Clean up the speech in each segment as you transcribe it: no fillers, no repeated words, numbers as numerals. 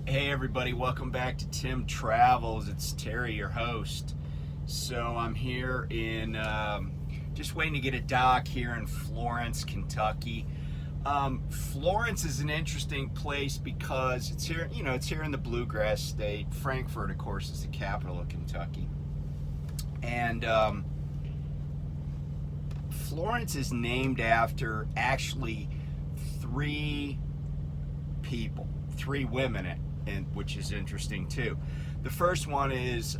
Hey everybody, welcome back to Tim Travels. It's Terry, your host. So I'm here in, just waiting to get a dock here in Florence, Kentucky. Florence is an interesting place because it's here, it's here in the Bluegrass State. Frankfort, of course, is the capital of Kentucky. And Florence is named after actually three women, which is interesting too. The first one is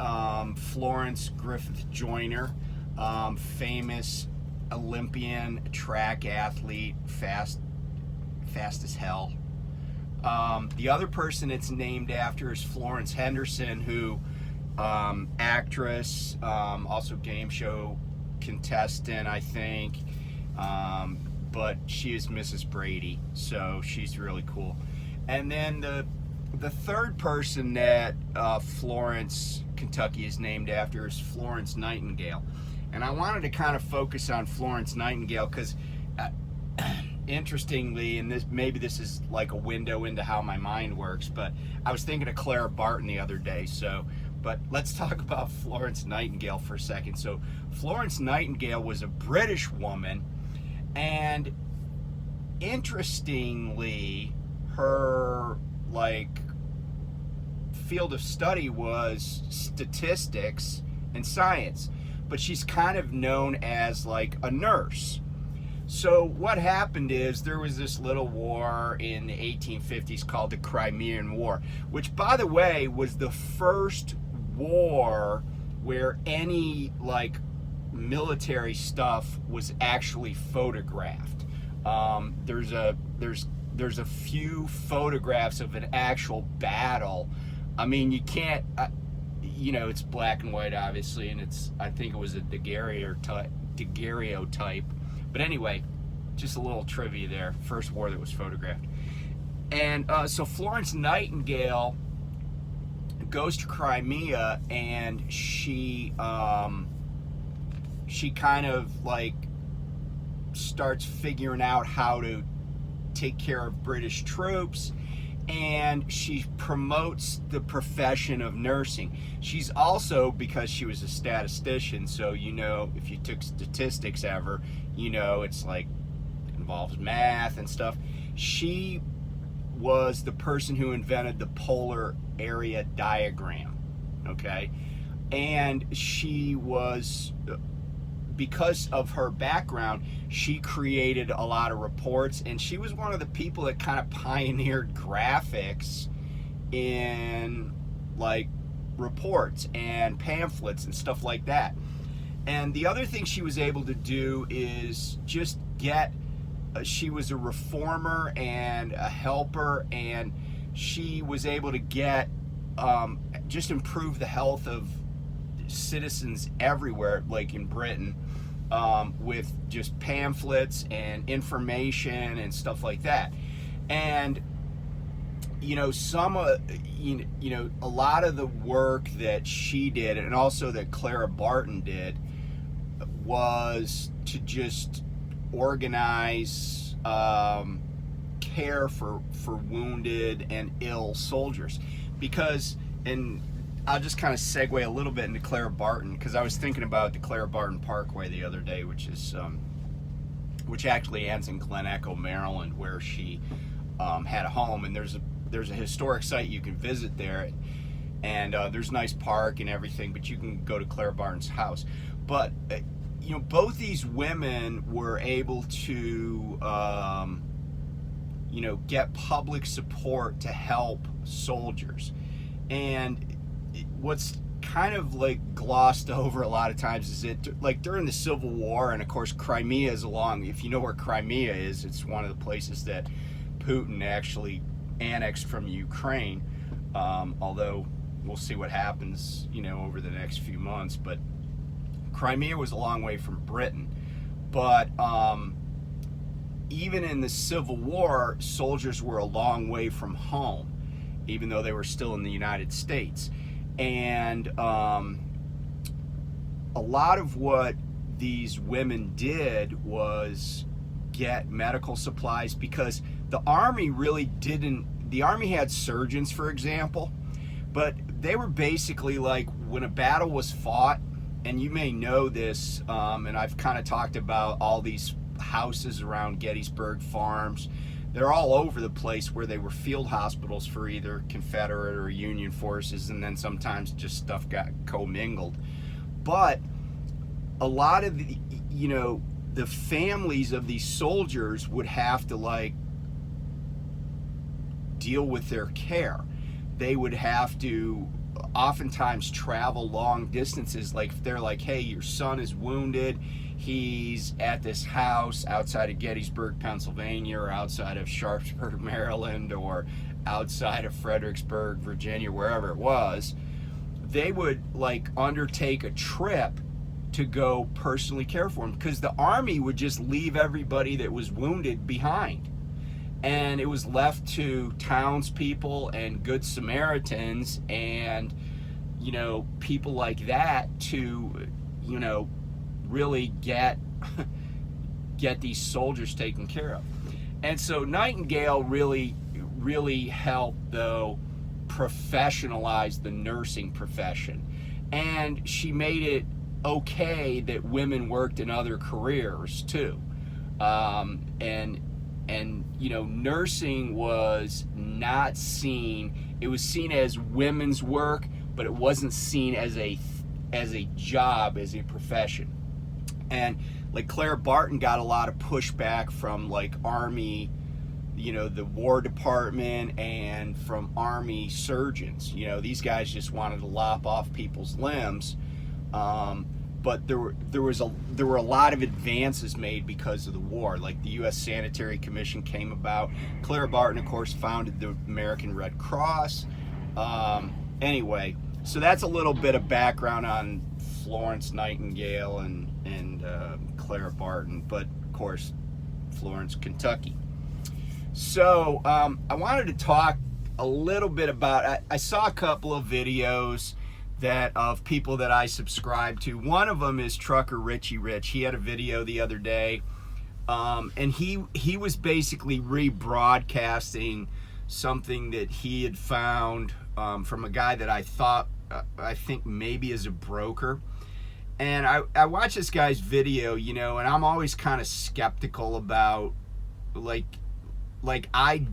Florence Griffith Joyner, famous Olympian track athlete, fast as hell. The other person it's named after is Florence Henderson, who actress, also game show contestant, I think, but she is Mrs. Brady, so she's really cool. And then the third person that Florence, Kentucky is named after is Florence Nightingale. And I wanted to kind of focus on Florence Nightingale because interestingly, and maybe this is like a window into how my mind works, but I was thinking of Clara Barton the other day. But let's talk about Florence Nightingale for a second. So Florence Nightingale was a British woman, and interestingly, her field of study was statistics and science, but she's kind of known as like a nurse. So what happened is there was this little war in the 1850s called the Crimean War, which, by the way, was the first war where any military stuff was actually photographed. There's a few photographs of an actual battle. I mean, you can't, it's black and white, obviously, and I think it was a daguerreotype. But anyway, just a little trivia there. First war that was photographed. And so Florence Nightingale goes to Crimea, and she kind of starts figuring out how to take care of British troops, and she promotes the profession of nursing. She's also, because she was a statistician, so if you took statistics ever, it's involves math and stuff. She was the person who invented the polar area diagram, okay? And she was, because of her background, she created a lot of reports, and she was one of the people that kind of pioneered graphics in reports and pamphlets and stuff like that. And the other thing she was able to do is just she was a reformer and a helper, and she was able to just improve the health of citizens everywhere, like in Britain, with just pamphlets and information and stuff like that. And a lot of the work that she did, and also that Clara Barton did, was to just organize care for wounded and ill soldiers. And I'll just kind of segue a little bit into Clara Barton, because I was thinking about the Clara Barton Parkway the other day, which actually ends in Glen Echo, Maryland, where she had a home. And there's a historic site you can visit there, and there's a nice park and everything, but you can go to Clara Barton's house. But both these women were able to get public support to help soldiers. And what's kind of glossed over a lot of times is that during the Civil War, and of course Crimea is if you know where Crimea is, it's one of the places that Putin actually annexed from Ukraine, although we'll see what happens over the next few months. But Crimea was a long way from Britain. But even in the Civil War, soldiers were a long way from home, even though they were still in the United States. And a lot of what these women did was get medical supplies, because the Army really didn't the Army had surgeons, for example, but they were basically like, when a battle was fought, and you may know this, and I've kind of talked about all these houses around Gettysburg Farms. They're all over the place, where they were field hospitals for either Confederate or Union forces, and then sometimes just stuff got commingled. But a lot of the, the families of these soldiers would have to like deal with their care. They would have to oftentimes travel long distances. Like if they're like, hey, your son is wounded, he's at this house outside of Gettysburg, Pennsylvania, or outside of Sharpsburg, Maryland, or outside of Fredericksburg, Virginia, wherever it was, they would like undertake a trip to go personally care for him, because the Army would just leave everybody that was wounded behind. And it was left to townspeople and good Samaritans and, people like that to, really get these soldiers taken care of. And so Nightingale really helped, though, professionalize the nursing profession. And she made it okay that women worked in other careers too. And nursing was not seen, it was seen as women's work, but it wasn't seen as a job, as a profession. And like Clara Barton got a lot of pushback from like Army, the War Department, and from Army surgeons. These guys just wanted to lop off people's limbs. But there were a lot of advances made because of the war. Like the U.S. Sanitary Commission came about. Clara Barton, of course, founded the American Red Cross. Anyway, so that's a little bit of background on Florence Nightingale and Clara Barton, but of course, Florence, Kentucky. So I wanted to talk a little bit about, I saw a couple of videos of people that I subscribe to. One of them is Trucker Richie Rich. He had a video the other day, and he was basically rebroadcasting something that he had found from a guy that I think maybe is a broker. And I watched this guy's video, and I'm always kind of skeptical about like I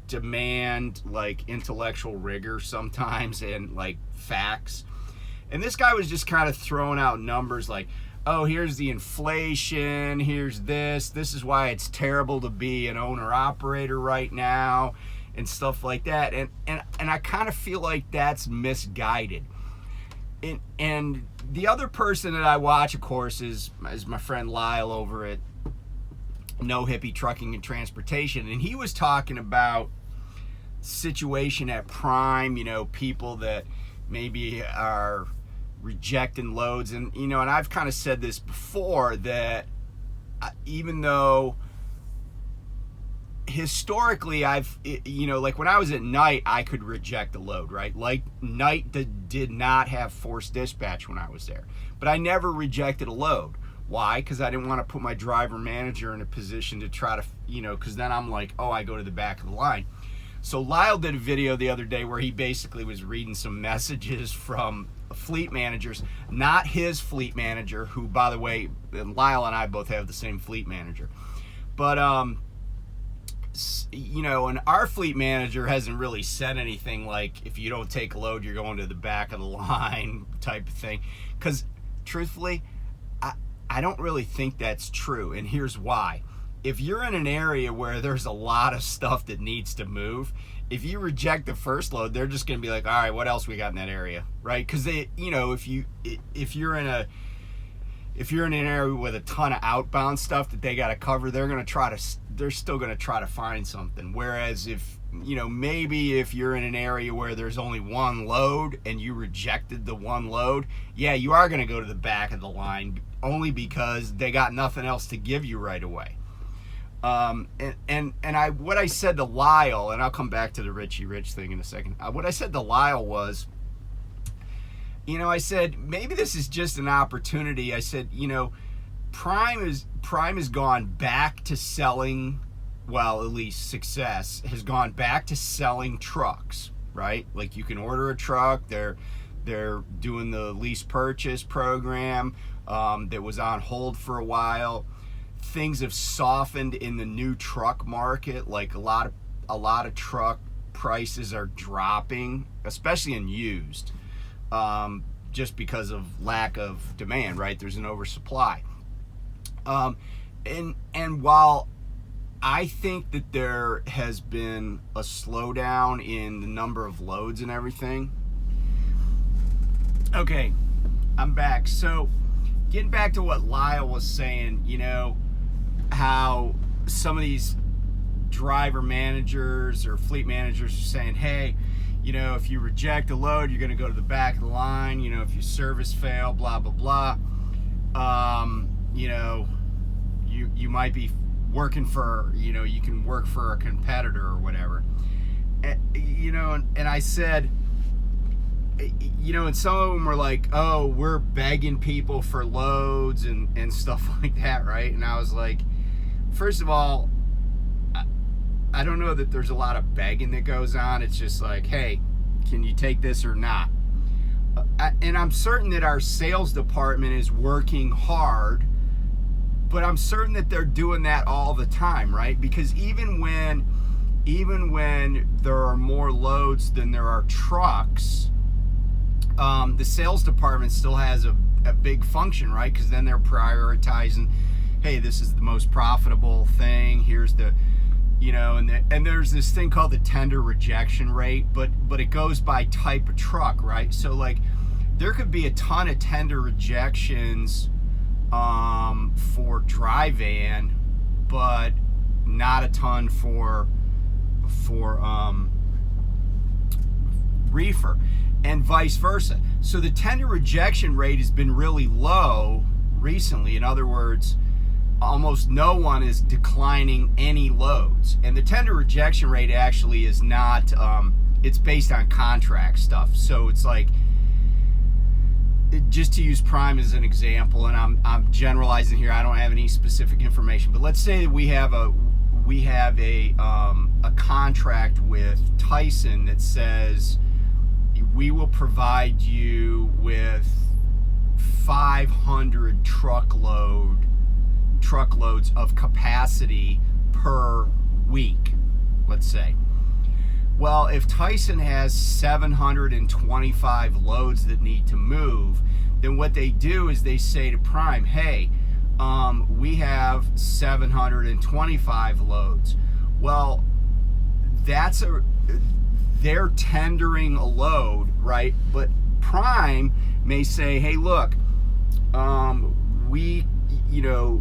demand like intellectual rigor sometimes and like facts. And this guy was just kind of throwing out numbers like, oh, here's the inflation, here's this is why it's terrible to be an owner-operator right now, and stuff like that. And I kind of feel like that's misguided. And the other person that I watch, of course, is my friend Lyle over at No Hippie Trucking and Transportation. And he was talking about situation at Prime, people that maybe are rejecting loads. And and I've kind of said this before, that even though historically like when I was at Knight, I could reject a load, right? Like Knight did not have forced dispatch when I was there, but I never rejected a load. Why? Because I didn't want to put my driver manager in a position to try to, because then I'm like, oh, I go to the back of the line. So Lyle did a video the other day where he basically was reading some messages from fleet managers, not his fleet manager, who, by the way, Lyle and I both have the same fleet manager. But, and our fleet manager hasn't really said anything like, if you don't take a load, you're going to the back of the line type of thing. Because truthfully, I don't really think that's true. And here's why. If you're in an area where there's a lot of stuff that needs to move, if you reject the first load, they're just going to be like, all right, what else we got in that area, right? Because they, if you're in an area with a ton of outbound stuff that they got to cover, they're still going to try to find something. Whereas if maybe if you're in an area where there's only one load and you rejected the one load, yeah, you are going to go to the back of the line, only because they got nothing else to give you right away. What I said to Lyle, and I'll come back to the Richie Rich thing in a second. What I said to Lyle was, I said, maybe this is just an opportunity. I said, Prime has gone back to selling well, at least success, has gone back to selling trucks, right? Like you can order a truck. They're doing the lease purchase program that was on hold for a while. Things have softened in the new truck market. Like a lot of truck prices are dropping, especially in used, just because of lack of demand, right? There's an oversupply. And while I think that there has been a slowdown in the number of loads and everything. Okay, I'm back. So, getting back to what Lyle was saying, you know, how some of these driver managers or fleet managers are saying, hey, you know, if you reject a load, you're going to go to the back of the line. You know, if you service fail, blah, blah, blah. You know, you might be working for, you know, you can work for a competitor or whatever. You know, and I said, you know, and some of them were like, oh, we're begging people for loads and stuff like that, right? And I was like, first of all, I don't know that there's a lot of begging that goes on. It's just like, hey, can you take this or not? And I'm certain that our sales department is working hard, but I'm certain that they're doing that all the time, right? Because even when there are more loads than there are trucks, the sales department still has a big function, right? Because then they're prioritizing, hey, this is the most profitable thing. Here's the, you know, and there's this thing called the tender rejection rate, but it goes by type of truck, right? So like, there could be a ton of tender rejections for dry van, but not a ton for reefer, and vice versa. So the tender rejection rate has been really low recently. In other words, almost no one is declining any loads. And the tender rejection rate actually is not, it's based on contract stuff. So it's like, just to use Prime as an example, and I'm generalizing here, I don't have any specific information, but let's say that we have a contract with Tyson that says we will provide you with 500 truckloads of capacity per week, let's say. Well, if Tyson has 725 loads that need to move, then what they do is they say to Prime, hey, we have 725 loads. Well, they're tendering a load, right? But Prime may say, hey, look, we, you know,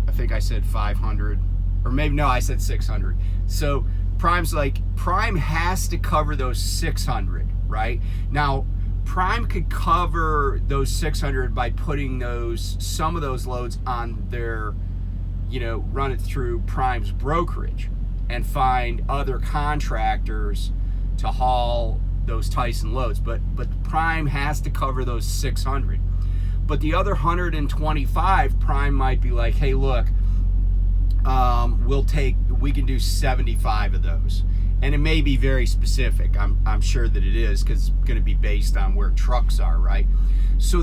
I think I said 500, or maybe, no, I said 600. So Prime's like, Prime has to cover those 600, right? Now, Prime could cover those 600 by putting some of those loads on their, you know, run it through Prime's brokerage and find other contractors to haul those Tyson loads. But Prime has to cover those 600. But the other 125, Prime might be like, hey, look, we can do 75 of those. And it may be very specific. I'm sure that it is, because it's going to be based on where trucks are, right? So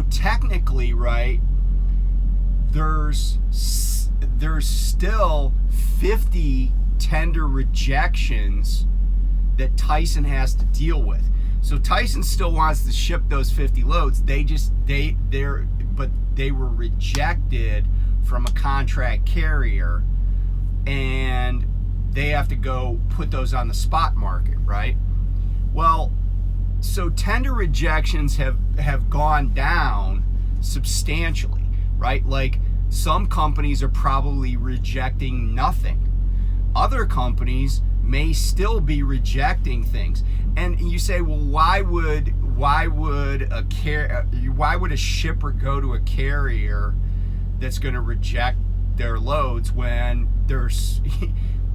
technically, right, there's still 50 tender rejections that Tyson has to deal with. So Tyson still wants to ship those 50 loads. They were rejected from a contract carrier, and they have to go put those on the spot market, right? Well, so tender rejections have gone down substantially, right? Like, some companies are probably rejecting nothing. Other companies may still be rejecting things. And you say, well, why would a shipper go to a carrier that's going to reject their loads when there's,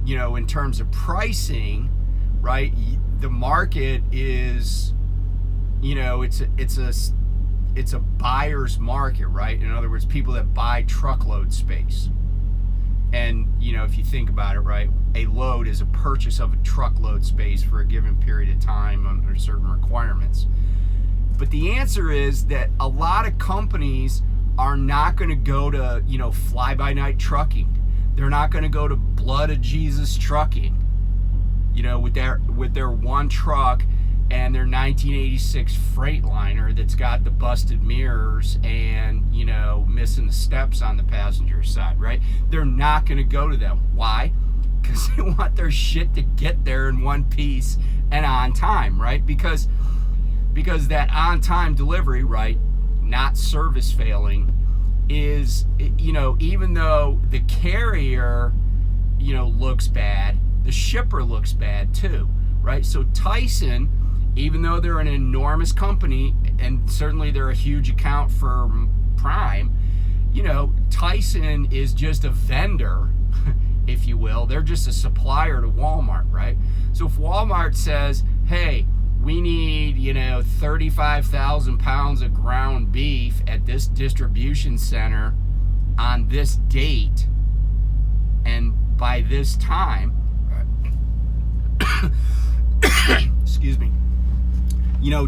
you know, in terms of pricing, right? The market is, you know, it's a buyer's market, right? In other words, people that buy truckload space. And if you think about it, right, a load is a purchase of a truckload space for a given period of time under certain requirements. But the answer is that a lot of companies are not going to go to, fly-by-night trucking. They're not going to go to Blood of Jesus trucking, with their one truck and their 1986 Freightliner that's got the busted mirrors and, missing the steps on the passenger side, right? They're not going to go to them. Why? Because they want their shit to get there in one piece and on time, right? Because that on-time delivery, right, not service failing, is, even though the carrier, looks bad, the shipper looks bad too, right? So Tyson, even though they're an enormous company, and certainly they're a huge account for Prime, Tyson is just a vendor, if you will. They're just a supplier to Walmart, right? So if Walmart says, hey, we need, 35,000 pounds of ground beef at this distribution center on this date and by this time, excuse me,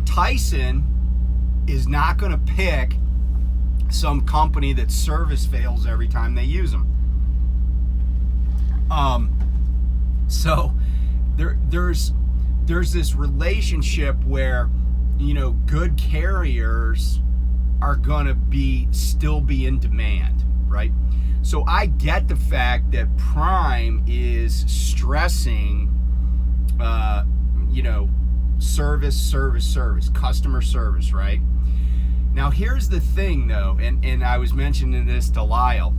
Tyson is not going to pick some company that service fails every time they use them. So there's this relationship where, good carriers are going to still be in demand, right? So I get the fact that Prime is stressing, service, customer service, right? Now, here's the thing, though, and I was mentioning this to Lyle.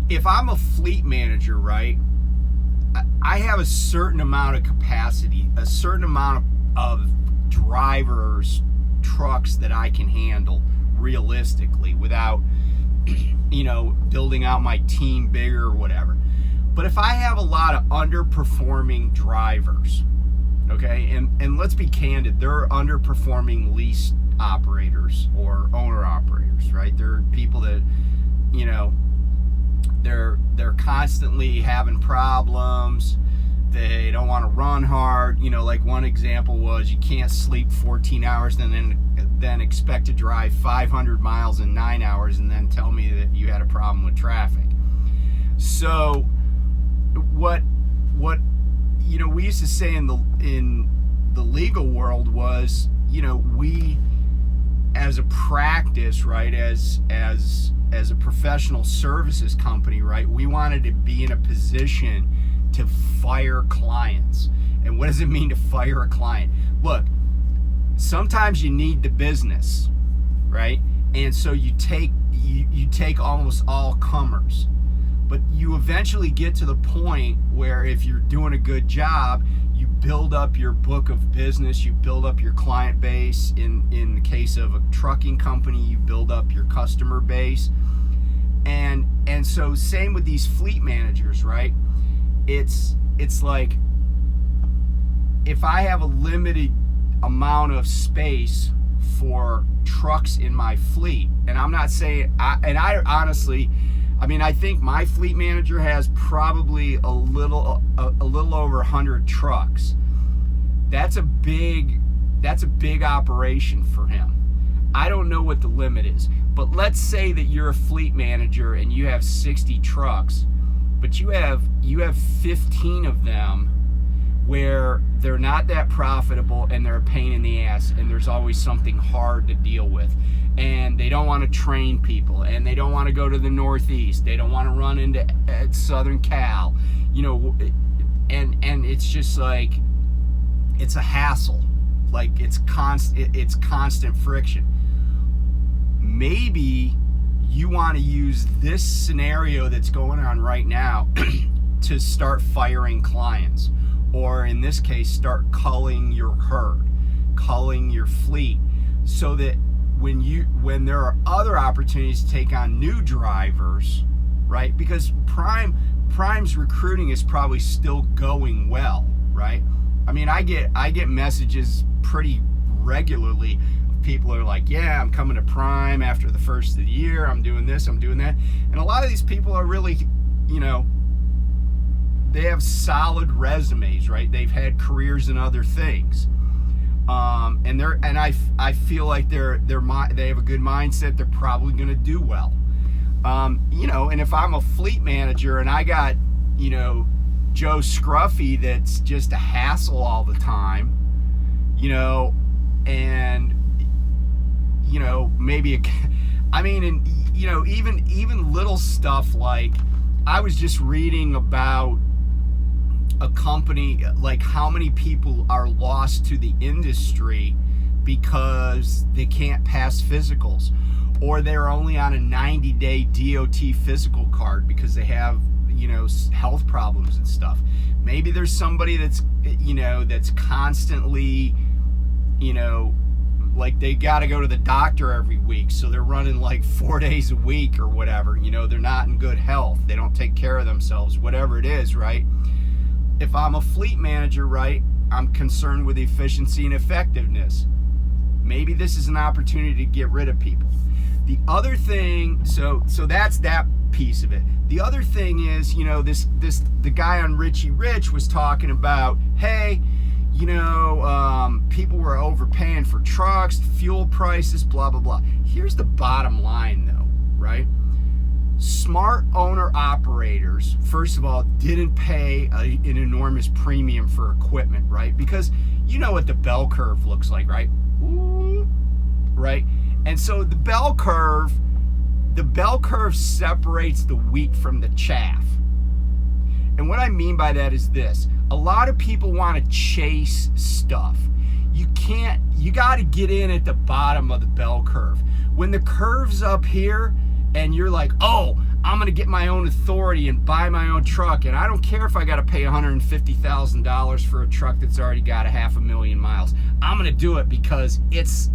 If I'm a fleet manager, right, I have a certain amount of capacity, a certain amount of drivers, trucks that I can handle realistically without, building out my team bigger or whatever. But if I have a lot of underperforming drivers, okay, and let's be candid, they're underperforming lease operators or owner operators, right? They're people that, they're constantly having problems. They don't want to run hard. Like one example was you can't sleep 14 hours and then expect to drive 500 miles in 9 hours and then tell me that you had a problem with traffic. So what we used to say in the legal world was, we as a practice, right, as a professional services company, right, we wanted to be in a position to fire clients. And what does it mean to fire a client? Look, sometimes you need the business, right? And so you take almost all comers. But you eventually get to the point where if you're doing a good job, you build up your book of business, you build up your client base. In the case of a trucking company, you build up your customer base. And so same with these fleet managers, right? It's like if I have a limited amount of space for trucks in my fleet, and I'm not saying, I honestly, I think my fleet manager has probably a little over 100 trucks. That's a big operation for him. I don't know what the limit is, but let's say that you're a fleet manager and you have 60 trucks, but you have 15 of them where they're not that profitable and they're a pain in the ass and there's always something hard to deal with. And they don't want to train people, and they don't want to go to the Northeast. They don't want to run into Southern Cal, and it's just like, it's a hassle. Like it's constant friction. Maybe you want to use this scenario that's going on right now to start firing clients, or in this case, start culling your herd, culling your fleet, so that when there are other opportunities to take on new drivers, right? Because Prime's recruiting is probably still going well, right? I get messages pretty regularly. People are like, yeah, I'm coming to Prime after the first of the year. I'm doing this, I'm doing that. And a lot of these people are really you know, they have solid resumes, right? They've had careers in other things. And I feel like they have a good mindset. They're probably going to do well. You know, and if I'm a fleet manager and I got, you know, Joe Scruffy that's just a hassle all the time, you know, and, you know, maybe and you know, even little stuff like, I was just reading about a company, like how many people are lost to the industry because they can't pass physicals, or they're only on a 90-day DOT physical card because they have, you know, health problems and stuff. Maybe there's somebody that's, you know, that's constantly, you know, like they got to go to the doctor every week, so they're running like 4 days a week or whatever. You know, they're not in good health. They don't take care of themselves, whatever it is, right? If I'm a fleet manager, right, I'm concerned with efficiency and effectiveness. Maybe this is an opportunity to get rid of people. The other thing, so that's that piece of it. The other thing is, you know, the guy on Richie Rich was talking about, hey, you know, people were overpaying for trucks, fuel prices, blah, blah, blah. Here's the bottom line, though, right? Smart owner-operators, first of all, didn't pay an enormous premium for equipment, right? Because you know what the bell curve looks like, right? Ooh, right? And so the bell curve separates the wheat from the chaff. And what I mean by that is this. A lot of people want to chase stuff. You got to get in at the bottom of the bell curve. When the curve's up here and you're like, oh, I'm going to get my own authority and buy my own truck, and I don't care if I got to pay $150,000 for a truck that's already got 500,000 miles. I'm going to do it because it's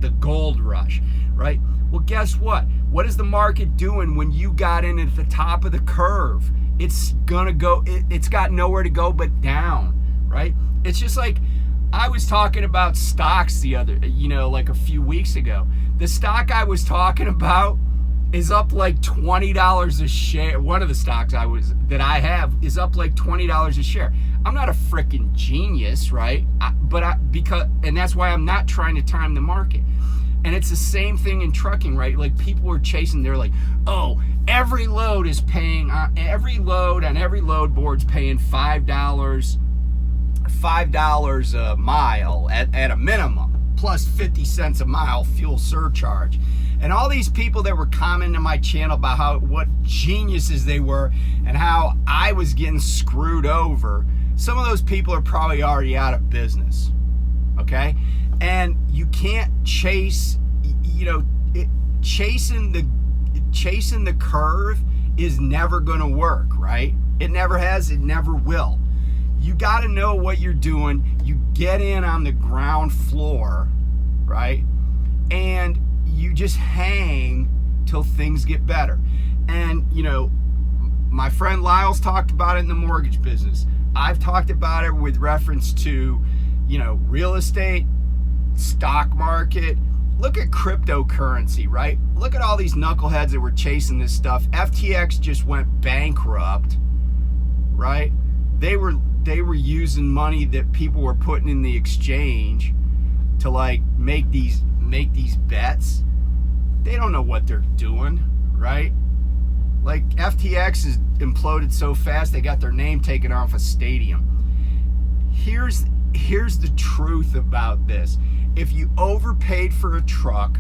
the gold rush, right? Well, guess what? What is the market doing when you got in at the top of the curve? It's gonna go, it's got nowhere to go but down, right? It's just like, I was talking about stocks like a few weeks ago. The stock I was talking about is up like $20 a share. One of the stocks that I have is up like $20 a share. I'm not a freaking genius, right? And that's why I'm not trying to time the market. And it's the same thing in trucking, right? Like people are chasing, they're like, oh, every load is paying, every load on every load board's paying $5 a mile at a minimum, plus 50 cents a mile fuel surcharge. And all these people that were commenting on my channel about what geniuses they were and how I was getting screwed over, some of those people are probably already out of business, okay? And you can't chase, chasing the curve is never going to work, right? It never has, it never will. You got to know what you're doing. You get in on the ground floor, right? And you just hang till things get better. And, my friend Lyle's talked about it in the mortgage business. I've talked about it with reference to, real estate, stock market. Look at cryptocurrency, right? Look at all these knuckleheads that were chasing this stuff. FTX just went bankrupt, right? They were using money that people were putting in the exchange to like make these bets. They don't know what they're doing, right? Like FTX is imploded so fast they got their name taken off a stadium. Here's the truth about this. If you overpaid for a truck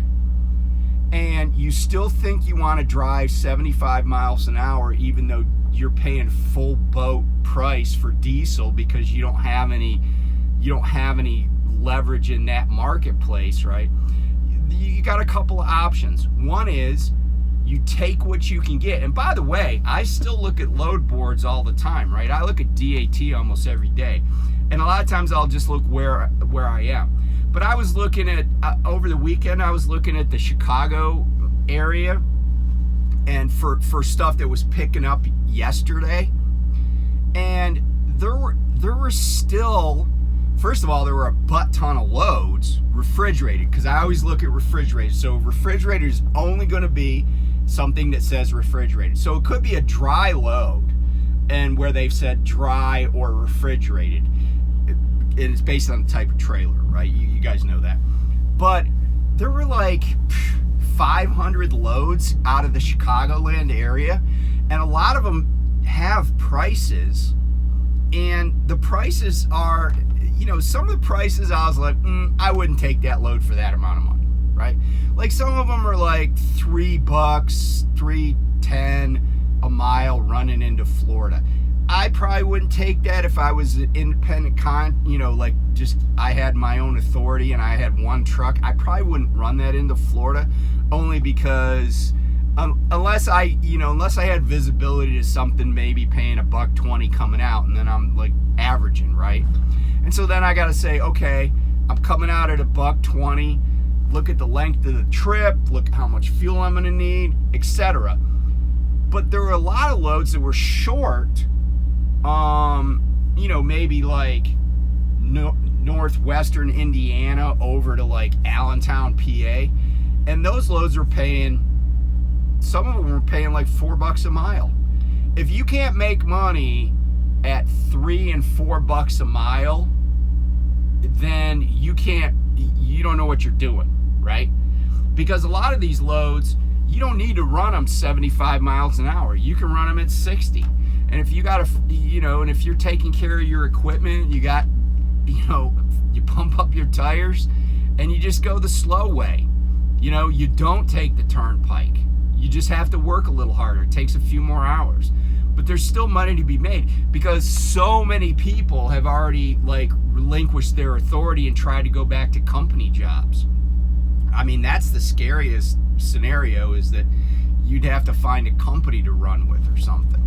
and you still think you want to drive 75 miles an hour even though you're paying full boat price for diesel because you don't have any leverage in that marketplace, right? You got a couple of options. One is you take what you can get. And by the way, I still look at load boards all the time, right? I look at DAT almost every day. And a lot of times I'll just look where I am. But I was looking at, over the weekend, I was looking at the Chicago area and for stuff that was picking up yesterday. And there were still, first of all, there were a butt ton of loads refrigerated, because I always look at refrigerators. So refrigerator is only going to be something that says refrigerated. So it could be a dry load, and where they've said dry or refrigerated. It's based on the type of trailer, right? You guys know that. But there were like 500 loads out of the Chicagoland area, and a lot of them have prices, and the prices are, some of the prices I was like, I wouldn't take that load for that amount of money, right? Like some of them are like $3, $3.10 a mile running into Florida. I probably wouldn't take that if I was an independent like just I had my own authority and I had one truck. I probably wouldn't run that into Florida, only because unless I had visibility to something, maybe paying $1.20 coming out, and then I'm like averaging, right? And so then I got to say, okay, I'm coming out at $1.20. Look at the length of the trip. Look how much fuel I'm going to need, etc. But there were a lot of loads that were short. Maybe like northwestern Indiana over to like Allentown, PA, and those loads were paying. Some of them were paying like $4 a mile. If you can't make money at $3 and $4 a mile, then you don't know what you're doing, right? Because a lot of these loads, you don't need to run them 75 miles an hour. You can run them at 60. And if you got and if you're taking care of your equipment, you got, you pump up your tires and you just go the slow way. You don't take the turnpike. You just have to work a little harder. It takes a few more hours. But there's still money to be made because so many people have already like relinquished their authority and tried to go back to company jobs. I mean, that's the scariest scenario, is that you'd have to find a company to run with or something,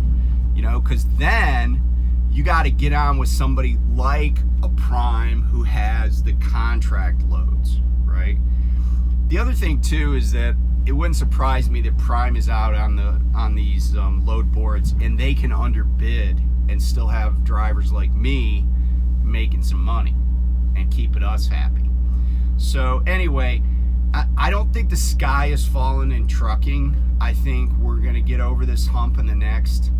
because then you got to get on with somebody like a Prime who has the contract loads, right? The other thing too is that it wouldn't surprise me that Prime is out on these load boards, and they can underbid and still have drivers like me making some money and keeping us happy. So anyway, I don't think the sky is falling in trucking. I think we're going to get over this hump in the next,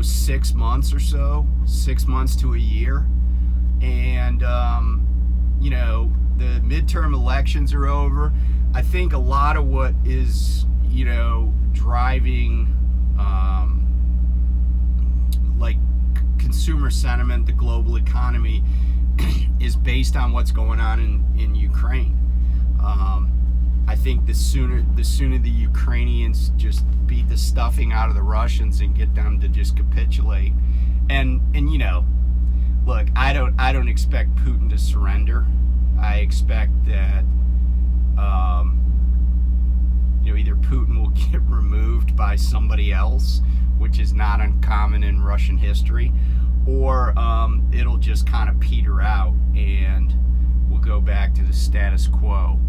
6 months or so, 6 months to a year. And, the midterm elections are over. I think a lot of what is, driving, like consumer sentiment, the global economy, is based on what's going on in Ukraine. I think the sooner the Ukrainians just beat the stuffing out of the Russians and get them to just capitulate, and look, I don't expect Putin to surrender. I expect that either Putin will get removed by somebody else, which is not uncommon in Russian history, or it'll just kind of peter out and we'll go back to the status quo,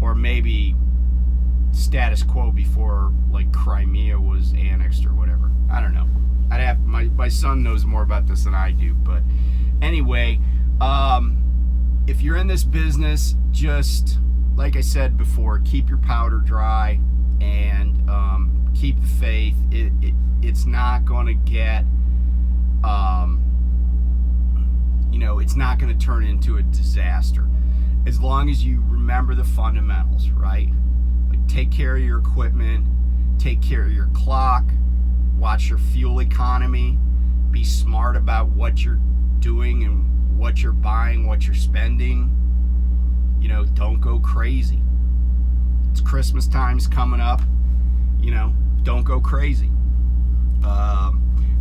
or maybe status quo before like Crimea was annexed or whatever. I don't know. My son knows more about this than I do, but anyway, if you're in this business, just like I said before, keep your powder dry and keep the faith. It's not going to get, it's not going to turn into a disaster as long as you remember the fundamentals, right? Like, take care of your equipment, take care of your clock, watch your fuel economy, be smart about what you're doing and what you're buying, what you're spending. Don't go crazy. It's Christmas time's coming up. Don't go crazy.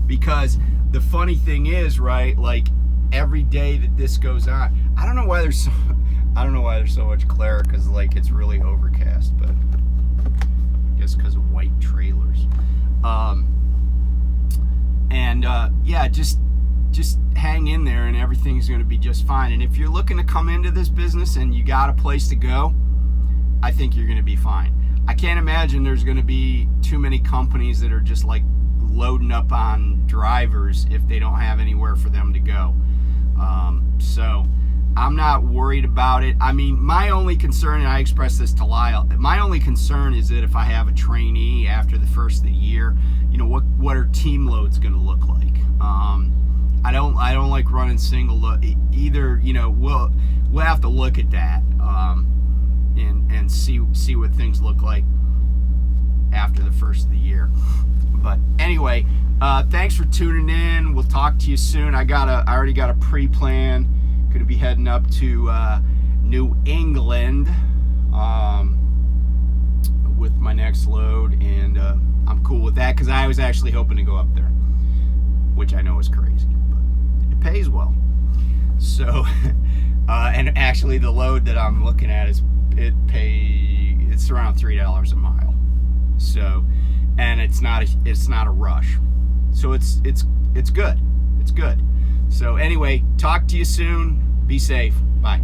Because the funny thing is, right, like every day that this goes on, I don't know why there's so much glare, because like it's really overcast, but I guess because of white trailers. Just hang in there and everything's going to be just fine. And if you're looking to come into this business and you got a place to go, I think you're going to be fine. I can't imagine there's going to be too many companies that are just like loading up on drivers if they don't have anywhere for them to go. So I'm not worried about it. I mean, my only concern, and I expressed this to Lyle, my only concern is that if I have a trainee after the first of the year, what are team loads going to look like? I don't like running single load either. We'll have to look at that and see what things look like after the first of the year. But anyway, thanks for tuning in. We'll talk to you soon. I already got a pre-plan. Going to be heading up to New England with my next load, and I'm cool with that because I was actually hoping to go up there, which I know is crazy, but it pays well. So, and actually the load that I'm looking at it's around $3 a mile. So, and it's not a rush. So it's good. It's good. So anyway, talk to you soon. Be safe. Bye.